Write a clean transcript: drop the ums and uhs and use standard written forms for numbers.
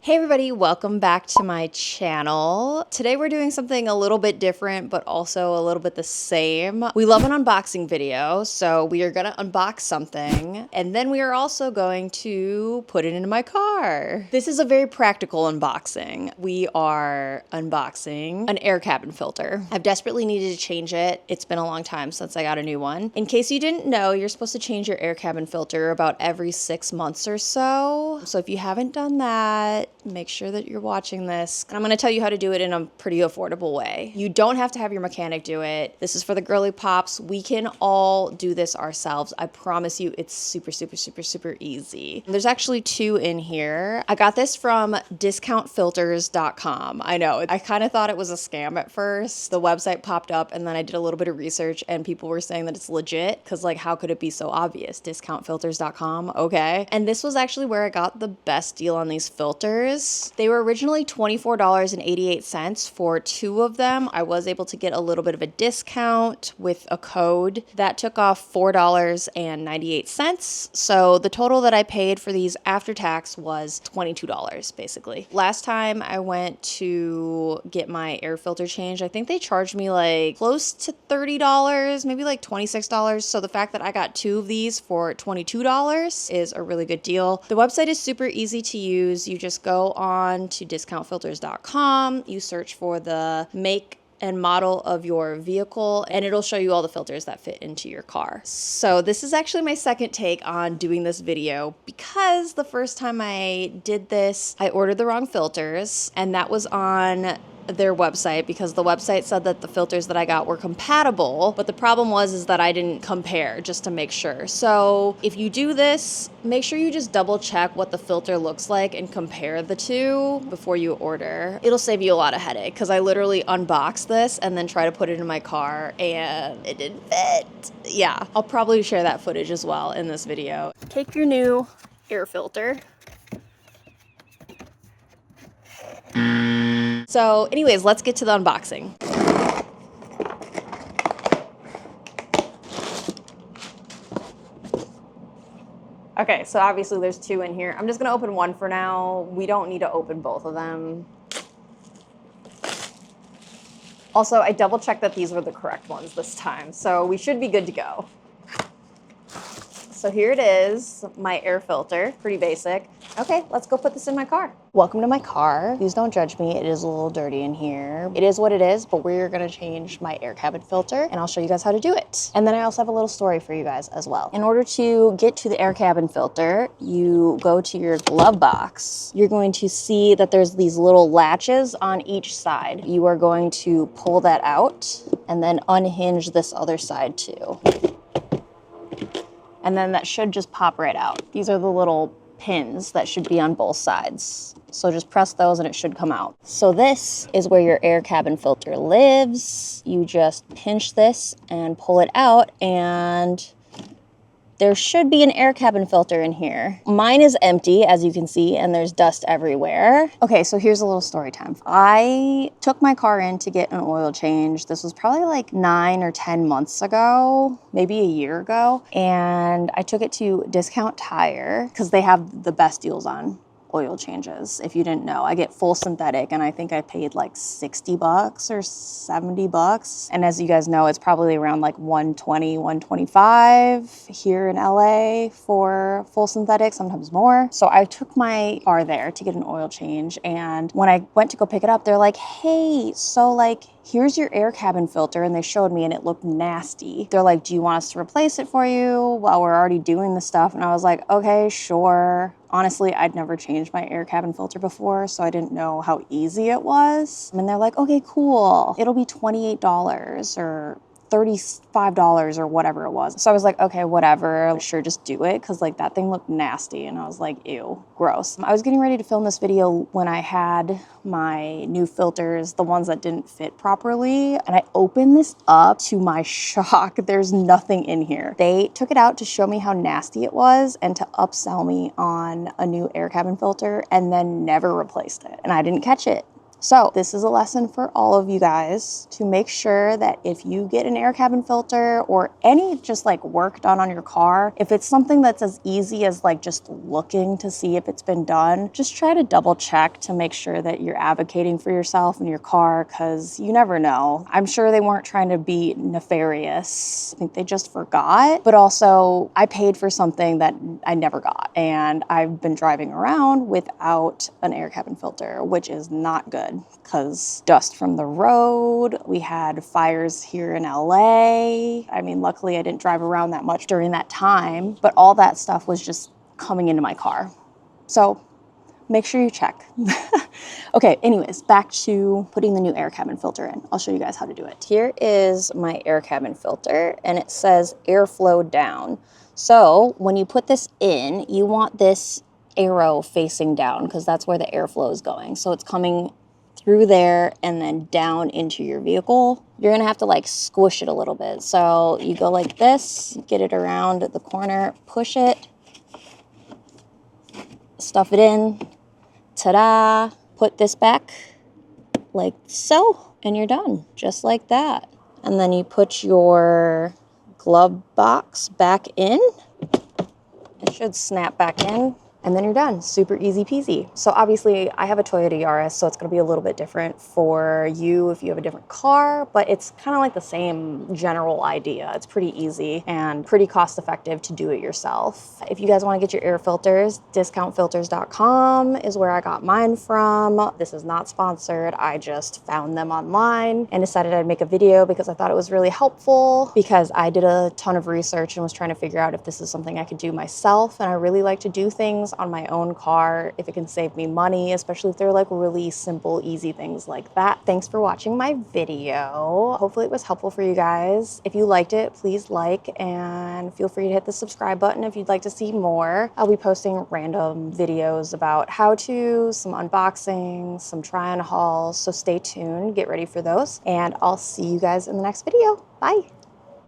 Hey everybody, welcome back to my channel. Today we're doing something a little bit different, but also a little bit the same. We love an unboxing video, so we are gonna unbox something, and then we are also going to put it into my car. This is a very practical unboxing. We are unboxing an air cabin filter. I've desperately needed to change it. It's been a long time since I got a new one. In case you didn't know, you're supposed to change your air cabin filter about every 6 months or so. So if you haven't done that, make sure that you're watching this. And I'm gonna tell you how to do it in a pretty affordable way. You don't have to have your mechanic do it. This is for the girly pops. We can all do this ourselves. I promise you it's super easy. There's actually two in here. I got this from discountfilters.com. I know, I kind of thought it was a scam at first. The website popped up and then I did a little bit of research and people were saying that it's legit because like how could it be so obvious? Discountfilters.com, okay. And this was actually where I got the best deal on these filters. They were originally $24.88 for two of them. I was able to get a little bit of a discount with a code that took off $4.98. So the total that I paid for these after tax was $22 basically. Last time I went to get my air filter changed, I think they charged me like close to $30, maybe like $26. So the fact that I got two of these for $22 is a really good deal. The website is super easy to use. You just go on to discountfilters.com, you search for the make and model of your vehicle, and it'll show you all the filters that fit into your car. So this is actually my second take on doing this video because the first time I did this, I ordered the wrong filters, and that was on their website because the website said that the filters that I got were compatible, but the problem was that I didn't compare just to make sure. So if you do this, make sure you just double check what the filter looks like and compare the two before you order. It'll save you a lot of headache because I literally unboxed this and then try to put it in my car and it didn't fit. Yeah, I'll probably share that footage as well in this video. Take your new air filter. So anyways, let's get to the unboxing. Okay, so obviously there's two in here. I'm just gonna open one for now. We don't need to open both of them. Also, I double checked that these were the correct ones this time, so we should be good to go. So here it is, my air filter, pretty basic. Okay, let's go put this in my car. Welcome to my car. Please don't judge me, it is a little dirty in here. It is what it is, but we're gonna change my air cabin filter and I'll show you guys how to do it. And then I also have a little story for you guys as well. In order to get to the air cabin filter, you go to your glove box. You're going to see that there's these little latches on each side. You are going to pull that out and then unhinge this other side too. And then that should just pop right out. These are the little pins that should be on both sides. So just press those and it should come out. So this is where your air cabin filter lives. You just pinch this and pull it out and there should be an air cabin filter in here. Mine is empty, as you can see, and there's dust everywhere. Okay, so here's a little story time. I took my car in to get an oil change. This was probably like 9 or 10 months ago, maybe a year ago. And I took it to Discount Tire because they have the best deals on oil changes. If you didn't know, I get full synthetic and I think I paid like 60 bucks or 70 bucks. And as you guys know, it's probably around like 120, 125 here in LA for full synthetic, sometimes more. So I took my car there to get an oil change. And when I went to go pick it up, they're like, hey, so like, here's your air cabin filter. And they showed me and it looked nasty. They're like, do you want us to replace it for you? Well, we're already doing the stuff. And I was like, okay, sure. Honestly, I'd never changed my air cabin filter before, so I didn't know how easy it was. And they're like, okay, cool. It'll be $28 or $35 or whatever it was. So I was like, okay, whatever, sure, just do it. Cause like that thing looked nasty and I was like, ew, gross. I was getting ready to film this video when I had my new filters, the ones that didn't fit properly. And I opened this up. To my shock, there's nothing in here. They took it out to show me how nasty it was and to upsell me on a new air cabin filter and then never replaced it. And I didn't catch it. So this is a lesson for all of you guys to make sure that if you get an air cabin filter or any just like work done on your car, if it's something that's as easy as like just looking to see if it's been done, just try to double check to make sure that you're advocating for yourself and your car, because you never know. I'm sure they weren't trying to be nefarious. I think they just forgot. But also, I paid for something that I never got, and I've been driving around without an air cabin filter, which is not good because dust from the road. We had fires here in LA. I mean, luckily I didn't drive around that much during that time, but all that stuff was just coming into my car. So make sure you check. Okay, anyways, back to putting the new air cabin filter in. I'll show you guys how to do it. Here is my air cabin filter, and it says airflow down. So when you put this in, you want this arrow facing down because that's where the airflow is going. So it's coming through there and then down into your vehicle. You're gonna have to like squish it a little bit. So you go like this, get it around the corner, push it, stuff it in, ta-da, put this back like so, and you're done, just like that. And then you put your glove box back in. It should snap back in. And then you're done. Super easy peasy. So obviously I have a Toyota Yaris, so it's gonna be a little bit different for you if you have a different car, but it's kind of like the same general idea. It's pretty easy and pretty cost effective to do it yourself. If you guys wanna get your air filters, discountfilters.com is where I got mine from. This is not sponsored. I just found them online and decided I'd make a video because I thought it was really helpful, because I did a ton of research and was trying to figure out if this is something I could do myself. And I really like to do things on my own car if it can save me money, especially if they're like really simple, easy things like that. Thanks for watching my video. Hopefully it was helpful for you guys. If you liked it, please like, and feel free to hit the subscribe button if you'd like to see more. I'll be posting random videos about how-to, some unboxings, some try-on hauls, so stay tuned, get ready for those, and I'll see you guys in the next video. Bye.